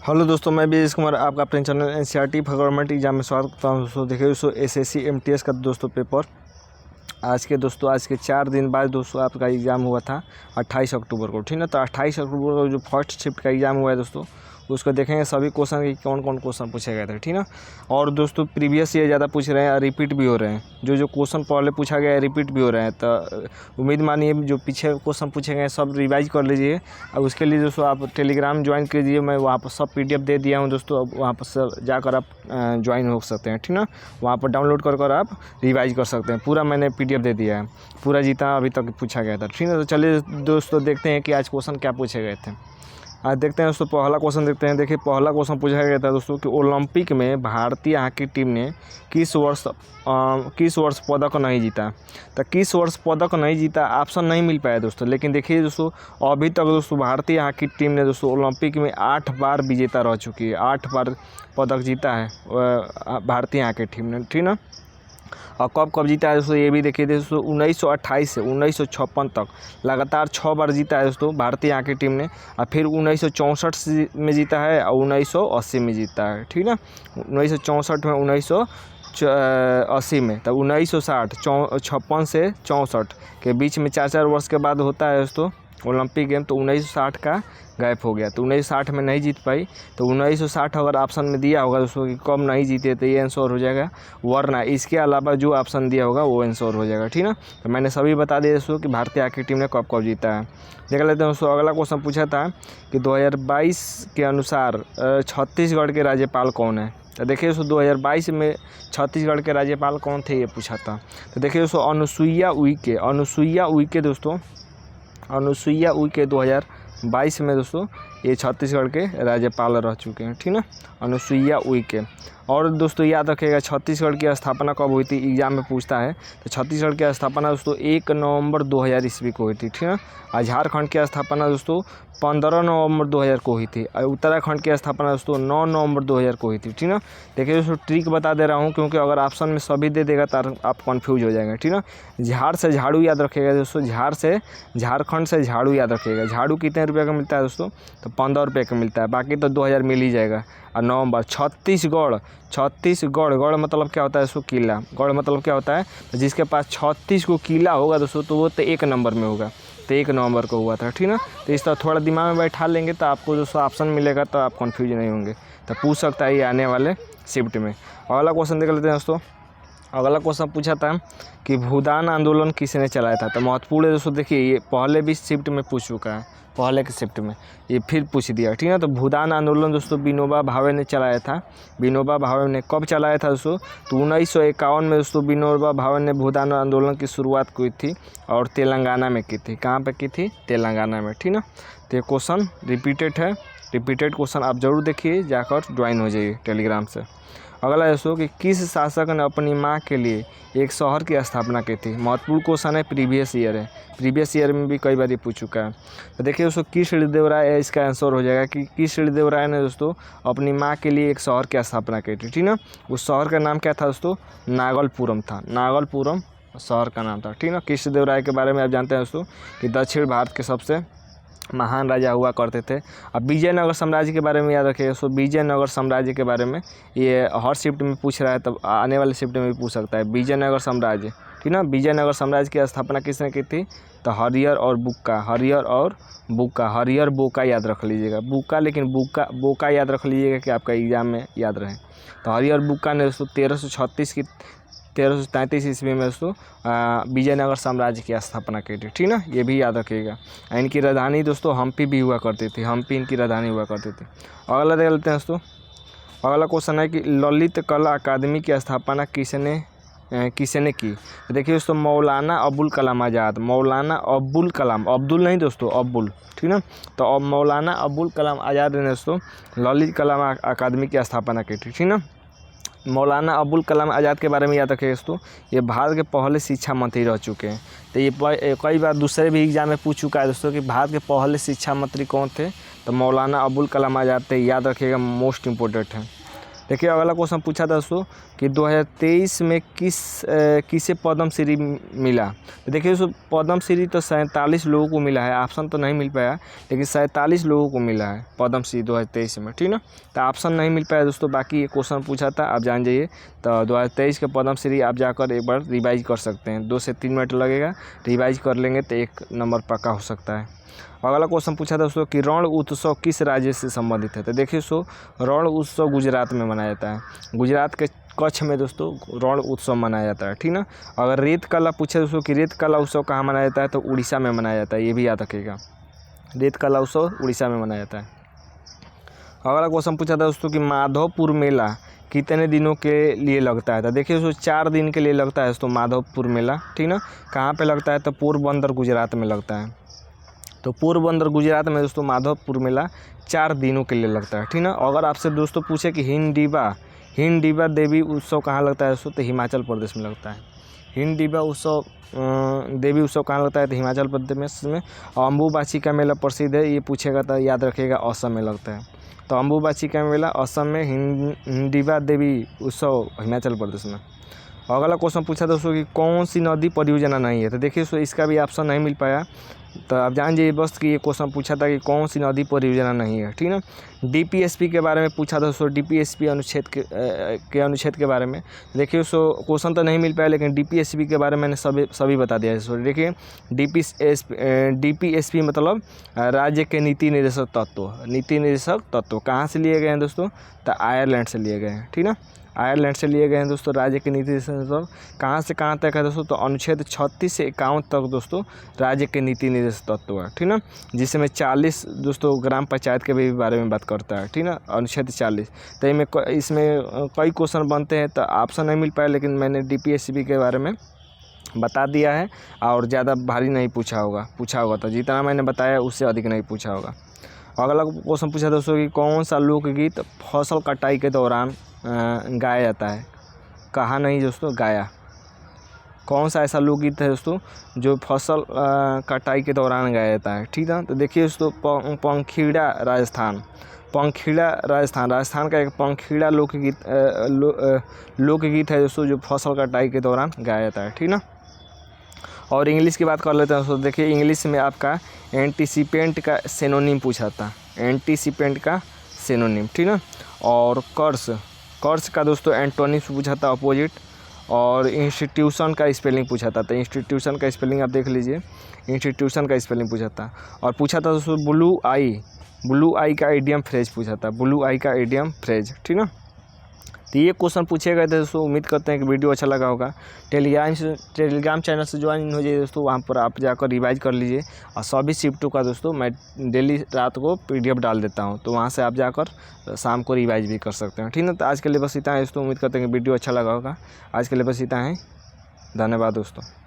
Hello दोस्तों, मैं BS Kumar आपका अपने चैनल एनसीईआरटी गवर्नमेंट एग्जाम में स्वागत करता हूँ। दोस्तों देखिए दोस्तों, एसएससी एमटीएस का दोस्तों पेपर आज के 4 दिन बाद दोस्तों आपका एग्ज़ाम हुआ था 28 अक्टूबर को। ठीक है, तो 28 अक्टूबर को जो फर्स्ट शिफ्ट का एग्ज़ाम हुआ है दोस्तों, उसको देखेंगे सभी क्वेश्चन की कौन कौन क्वेश्चन पूछे गए थे। ठीक है, और दोस्तों प्रीवियस ये ज़्यादा पूछ रहे हैं और रिपीट भी हो रहे हैं। जो क्वेश्चन पहले पूछा गया है रिपीट भी हो रहे हैं, तो उम्मीद मानिए जो पीछे क्वेश्चन पूछे गए हैं सब रिवाइज कर लीजिए। और उसके लिए दोस्तों आप टेलीग्राम ज्वाइन कीजिए, मैं वहाँ पर सब PDF दे दिया हूँ दोस्तों। अब वहाँ पर सब जाकर आप ज्वाइन हो सकते हैं। ठीक ना, वहाँ पर डाउनलोड कर आप रिवाइज कर सकते हैं। पूरा मैंने PDF दे दिया है, पूरा जितना अभी तक पूछा गया था। ठीक है, तो चलिए दोस्तों देखते हैं कि आज क्वेश्चन क्या पूछे गए थे। आज देखते हैं दोस्तों, पहला क्वेश्चन देखते हैं। देखिए पहला क्वेश्चन पूछा गया था दोस्तों कि ओलंपिक में भारतीय हॉकी टीम ने किस वर्ष पदक नहीं जीता। तो किस वर्ष पदक नहीं जीता ऑप्शन नहीं मिल पाया दोस्तों। लेकिन देखिए दोस्तों, अभी तक दोस्तों भारतीय हॉकी टीम ने दोस्तों ओलंपिक में 8 बार विजेता रह चुकी है। 8 बार पदक जीता है भारतीय हॉकी टीम ने। ठीक ना, और कब जीता है दोस्तों ये भी देखिए दोस्तों, 1928 से 1956 तक लगातार 6 बार जीता है दोस्तों भारतीय हॉकी टीम ने। और फिर 1964 में जीता है और 1980 में जीता है। ठीक ना, 1964 में, 1980 में, तब 1960, 56 से 64 के बीच में 4-4 वर्ष के बाद होता है दोस्तों ओलंपिक गेम। तो 1960 का गैप हो गया, तो 1960 में नहीं जीत पाई। तो 1960 अगर ऑप्शन में दिया होगा दोस्तों कि कब नहीं जीते, तो ये आंसर हो जाएगा। वरना इसके अलावा जो ऑप्शन दिया होगा वो आंसर हो जाएगा। ठीक ना, तो मैंने सभी बता दिया दोस्तों कि भारतीय हॉकी टीम ने कब जीता है। देख लेते हैं दोस्तों, अगला क्वेश्चन पूछा था कि 2022 के अनुसार छत्तीसगढ़ के राज्यपाल कौन है। तो देखिए दोस्तों 2022 में छत्तीसगढ़ के राज्यपाल कौन थे ये पूछा था। तो देखिए दोस्तों अनुसुईया उइके दोस्तों, अनुसुईया उइके 2022 में दोस्तों ये छत्तीसगढ़ के राज्यपाल रह चुके हैं। ठीक ना, अनुसुईया उइके। और दोस्तों याद रखिएगा छत्तीसगढ़ की स्थापना कब हुई थी, एग्जाम में पूछता है। तो छत्तीसगढ़ की स्थापना दोस्तों 1 नवंबर 2000 ईस्वी को हुई थी। ठीक ना, और झारखंड की स्थापना दोस्तों 15 नवंबर 2000 को हुई थी। और उत्तराखंड की स्थापना दोस्तों 9 नवंबर 2000 को हुई थी। ठीक ना, देखिए दोस्तों ट्रिक बता दे रहा हूँ, क्योंकि अगर ऑप्शन में सभी दे देगा तो आप कन्फ्यूज हो जाएंगे। ठीक ना, झाड़ से झाड़ू याद रखिएगा दोस्तों, झारखंड से झाड़ू याद रखिएगा। झाड़ू कितने रुपये का मिलता है दोस्तों, तो 15 रुपये का मिलता है, बाकी तो 2000 मिल ही जाएगा। और नवंबर छत्तीसगढ़, गढ़ मतलब क्या होता है दोस्तों, किला। गढ़ मतलब क्या होता है, तो जिसके पास 36 को किला होगा दोस्तों तो वो तो 1 नंबर में होगा। तो 1 नवंबर को हुआ था। ठीक ना, तो इस तरह थोड़ा दिमाग में बैठा लेंगे तो आपको दोस्तों ऑप्शन मिलेगा, तो आप कन्फ्यूज नहीं होंगे। तो पूछ सकता है ये आने वाले शिफ्ट में। अगला क्वेश्चन देख लेते हैं दोस्तों। अगला क्वेश्चन पूछा था कि भूदान आंदोलन किसने चलाया था। तो महत्वपूर्ण है दोस्तों, देखिए ये पहले भी शिफ्ट में पूछ चुका है, पहले के शिफ्ट में ये फिर पूछ दिया। ठीक है, तो भूदान आंदोलन दोस्तों विनोबा भावे ने चलाया था। विनोबा भावे ने कब चलाया था दोस्तों, तो 1951 में दोस्तों विनोबा भावे ने भूदान आंदोलन की शुरुआत की थी और तेलंगाना में की थी। कहाँ पे की थी, तेलंगाना में। ठीक ना, तो ये क्वेश्चन रिपीटेड क्वेश्चन आप जरूर देखिए, जाकर ज्वाइन हो जाइए टेलीग्राम से। अगला दोस्तों कि किस शासक ने अपनी माँ के लिए एक शहर की स्थापना की थी। महत्वपूर्ण क्वेश्चन है, प्रीवियस ईयर में भी कई बार ये पूछ चुका है। तो देखिए दोस्तों कृष्णदेवराय इसका आंसर हो जाएगा कि कृष्णदेवराय ने दोस्तों अपनी माँ के लिए एक शहर की स्थापना की थी। ठीक ना, उस शहर का नाम क्या था दोस्तों, नागलपुरम था। नागलपुरम शहर का नाम था। ठीक ना, कृष्णदेवराय के बारे में आप जानते हैं दोस्तों कि दक्षिण भारत के सबसे महान राजा हुआ करते थे। अब विजयनगर साम्राज्य के बारे में याद रखिए दोस्तों, विजयनगर साम्राज्य के बारे में ये हर शिफ्ट में पूछ रहा है, तब आने वाले शिफ्ट में भी पूछ सकता है। विजयनगर साम्राज्य, ठीक ना, विजयनगर साम्राज्य की स्थापना किसने की थी, तो हरिहर और बोका याद रख लीजिएगा। बुक्का, लेकिन बोका याद रख लीजिएगा कि आपका एग्जाम में याद रहे। तो हरिहर बुक्का ने दोस्तों 1333 ईस्वी में दोस्तों विजयनगर साम्राज्य की स्थापना की थी। ठीक ना, ये भी याद रखिएगा। इनकी राजधानी दोस्तों हम्पी भी हुआ करती थी, हम्पी इनकी राजधानी हुआ करती थी। अगला देख लेते हैं दोस्तों। अगला क्वेश्चन है कि ललित कला अकादमी की स्थापना किसने की। देखिए दोस्तों मौलाना अबुल कलाम आज़ाद, मौलाना अबुल कलाम, अब्दुल नहीं दोस्तों, अबुल। ठीक ना, तो अब मौलाना अबुल कलाम आज़ाद ने दोस्तों ललित कला अकादमी की स्थापना की थी। ठीक ना, मौलाना अबुल कलाम आज़ाद के बारे में याद रखिए दोस्तों, ये भारत के पहले शिक्षा मंत्री रह चुके हैं। तो ये कई बार दूसरे भी एग्जाम में पूछ चुका है दोस्तों कि भारत के पहले शिक्षा मंत्री कौन थे, तो मौलाना अबुल कलाम आज़ाद थे, याद रखिएगा, मोस्ट इम्पोर्टेंट है। देखिए अगला क्वेश्चन पूछा था दोस्तों कि 2023 में किसे पद्म श्री मिला। तो देखिए दोस्तों पद्म श्री तो 47 लोगों को मिला है, ऑप्शन तो नहीं मिल पाया, लेकिन 47 लोगों को मिला है पद्म श्री 2023 में, ठीक ना। तो ऑप्शन नहीं मिल पाया दोस्तों, बाकी ये क्वेश्चन पूछा था, आप जान जाइए। तो 2023 के पद्म श्री आप जाकर एक बार रिवाइज कर सकते हैं, 2 से 3 मिनट लगेगा, रिवाइज कर लेंगे तो 1 नंबर पक्का हो सकता है। अगला क्वेश्चन पूछा था दोस्तों कि रण उत्सव किस राज्य से संबंधित है। तो देखिए दोस्तों रण उत्सव गुजरात में मनाया जाता है, गुजरात के कच्छ में दोस्तों रण उत्सव मनाया जाता है, ठीक ना। अगर रेत कला पूछे दोस्तों कि रेत कला उत्सव कहाँ मनाया जाता है, तो उड़ीसा में मनाया जाता है, ये भी याद रखिएगा, रेत कला उत्सव उड़ीसा में मनाया जाता है। अगला क्वेश्चन पूछा था दोस्तों कि माधवपुर मेला कितने दिनों के लिए लगता है। तो देखिए दोस्तों 4 दिन के लिए लगता है दोस्तों माधवपुर मेला, ठीक ना। कहाँ पे लगता है, तो पोरबंदर गुजरात में लगता है। तो पोरबंदर गुजरात में दोस्तों माधवपुर मेला 4 दिनों के लिए लगता है, ठीक ना। अगर आपसे दोस्तों पूछे कि हिंडिबा देवी उत्सव कहाँ लगता है दोस्तों, तो हिमाचल प्रदेश में लगता है। हिंडिबा उत्सव देवी उत्सव कहाँ लगता है, तो हिमाचल प्रदेश में। अम्बुबाची का मेला प्रसिद्ध है, ये पूछेगा तो याद रखिएगा असम में लगता है। तो अम्बुबाची का मेला असम में, हिंडिबा देवी उत्सव हिमाचल प्रदेश में। अगला क्वेश्चन पूछा दोस्तों कि कौन सी नदी परियोजना नहीं है। तो देखिए दोस्तों इसका भी ऑप्शन नहीं मिल पाया, तो आप जान जाइए बस कि ये क्वेश्चन पूछा था कि कौन सी नदी परियोजना नहीं है, ठीक ना। डीपीएसपी के बारे में पूछा था दोस्तों, डीपीएसपी अनुच्छेद के बारे में। देखिए दोस्तों क्वेश्चन तो नहीं मिल पाया, लेकिन डीपीएसपी के बारे में मैंने सभी बता दिया है दोस्तों। देखिए डीपीएसपी मतलब राज्य के नीति निर्देशक तत्व कहाँ से लिए गए हैं दोस्तों, तो आयरलैंड से लिए गए हैं, ठीक ना। आयरलैंड से लिए गए हैं दोस्तों राज्य के नीति निर्देशक। कहाँ से कहाँ तक है दोस्तों, तो अनुच्छेद 36 से 51 तक दोस्तों राज्य के नीति निर्देशक तत्व है, ठीक ना। जिसमें 40 दोस्तों ग्राम पंचायत के भी बारे में बात करता है, ठीक ना, अनुच्छेद 40। तो इसमें कई क्वेश्चन बनते हैं, तो ऑप्शन नहीं मिल पाया, लेकिन मैंने डीपीएसपी के बारे में बता दिया है, और ज़्यादा भारी नहीं पूछा होगा तो जितना मैंने बताया उससे अधिक नहीं पूछा होगा। अगला क्वेश्चन पूछा दोस्तों कि कौन सा लोकगीत फसल कटाई के दौरान गाया जाता है। कहा नहीं दोस्तों, गाया। कौन सा ऐसा लोकगीत है दोस्तों जो फसल कटाई के दौरान गाया जाता है, ठीक है। तो देखिए दोस्तों पंखीड़ा राजस्थान का एक पंखीड़ा लोकगीत है दोस्तों जो फसल कटाई के दौरान गाया जाता है, ठीक ना। और इंग्लिश की बात कर लेते हैं दोस्तों। देखिए इंग्लिश में आपका एंटीसिपेंट का सिनोनिम पूछा था, एंटीसिपेंट का सिनोनिम, ठीक ना। और कर्स का दोस्तों एंटोनिम पूछा था, अपोजिट। और इंस्टीट्यूशन का स्पेलिंग पूछा था, तो इंस्टीट्यूशन का स्पेलिंग आप देख लीजिए, इंस्टीट्यूशन का स्पेलिंग पूछा था। और पूछा था दोस्तों ब्लू आई का इडियम फ्रेज पूछा था, ब्लू आई का इडियम फ्रेज, ठीक ना। तो ये क्वेश्चन पूछे गए थे दोस्तों। उम्मीद करते हैं कि वीडियो अच्छा लगा होगा। टेलीग्राम चैनल से ज्वाइन हो जाइए दोस्तों, वहाँ पर आप जाकर रिवाइज कर लीजिए। और सभी शिफ्टों का दोस्तों मैं डेली रात को PDF डाल देता हूँ, तो वहाँ से आप जाकर शाम को रिवाइज भी कर सकते हैं, ठीक ना। तो आज के लिए बस इतना है दोस्तों। उम्मीद करते हैं कि वीडियो अच्छा लगा होगा। आज के लिए बस इतना है, धन्यवाद दोस्तों।